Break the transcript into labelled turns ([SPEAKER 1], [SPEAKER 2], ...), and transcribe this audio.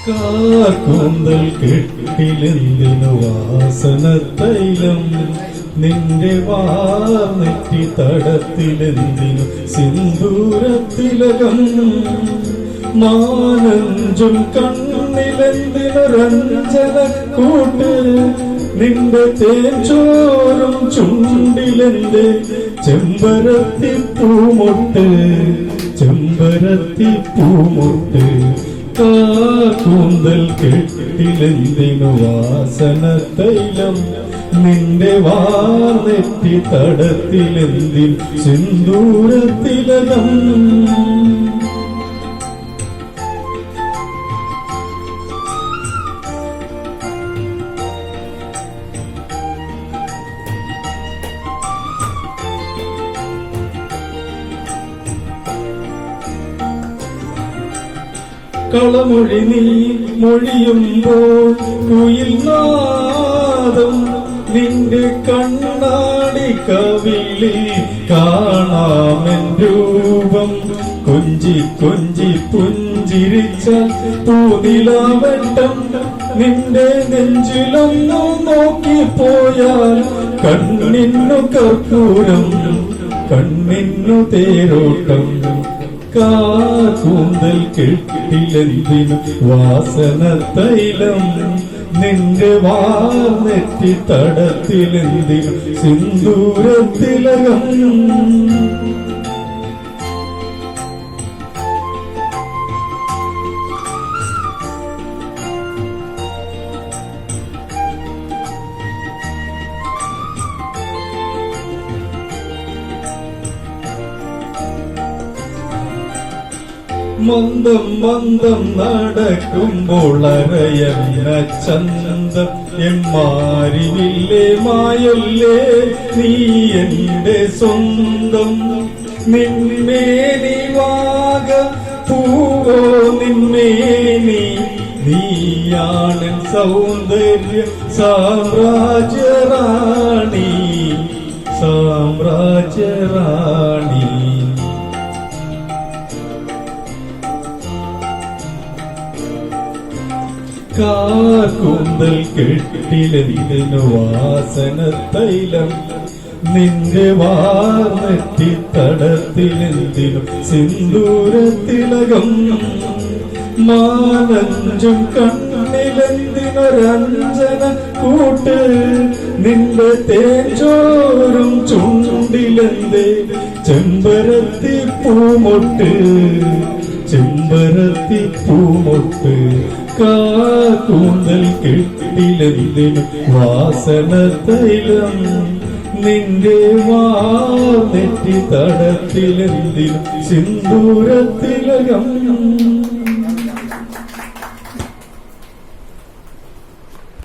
[SPEAKER 1] കാർക്കൂന്തൽ കെട്ടിലെന്തിനു വാസന തൈലം നിന്റെ വാർന്നെറ്റി തടത്തിലെന്തിനു സിന്ദൂരത്തിലകം മാനഞ്ചും കണ്ണിലെന്തിനു രഞ്ജന കൂട്ട് നിന്റെ തേച്ചോറും ചുണ്ടിലെന്റെ ചെമ്പരത്തി പൂമൊട്ട് ചെമ്പരത്തി പൂമൊട്ട് കാർക്കൂന്തൽ കെട്ടിലെന്തിനു വാസന തൈലം നിന്റെ വാർന്നെറ്റി തടത്തിലെന്തിൻ സിന്ദൂരത്തിലകം കളമൊഴി നീ മൊഴിയുമ്പോൾ കുയിൽ നാദം നിന്റെ കണ്ണാടി കവിളിൽ കാണാമെൻ രൂപം കൊഞ്ചി കൊഞ്ചി പുഞ്ചിരിച്ച പൂനിലാവട്ടം നിന്റെ നെഞ്ചിലൊന്നു നോക്കിപ്പോയാൽ കണ്ണിന്നു കർപ്പൂരം കണ്ണിന്നു തേരോട്ടം കാർക്കൂന്തൽ കെട്ടിലെന്തിനു വാസന തൈലം നിന്റെ വാർന്നെറ്റി തടത്തിലെന്തിനു സിന്ദൂരത്തിലകം മന്ദം മന്ദം നടക്കുമ്പോൾ അരയന്ന ചന്തം എമ്മാരിവില്ലേ മായല്ലേ നീ എന്റെ സ്വന്തം നിന്മേനി വാഗ പൂവോ നിന്മേനി നീയാണൻ സൗന്ദര്യ സാമ്രാജ്യറാണി സാമ്രാജ്യറാണി കാർക്കൂന്തൽ കെട്ടിലെന്തിനു വാസന തൈലം നിന്റെ വാർന്നെറ്റി തടത്തിലെന്തിനു സിന്ദൂരത്തിലകം മാനഞ്ചും കണ്ണിലെന്തിനൊരഞ്ജന കൂട്ട് നിന്റെ തേച്ചോറും ചുണ്ടിലെന്തേ ചെമ്പരത്തി പൂമൊട്ട് ചെമ്പരത്തി പൂമൊട്ട് കാർക്കൂന്തൽ കെട്ടിലെന്തിനു വാസന തൈലം നിന്റെ വാർന്നെറ്റി തടത്തിലെന്തിനു സിന്ദൂരത്തിലകം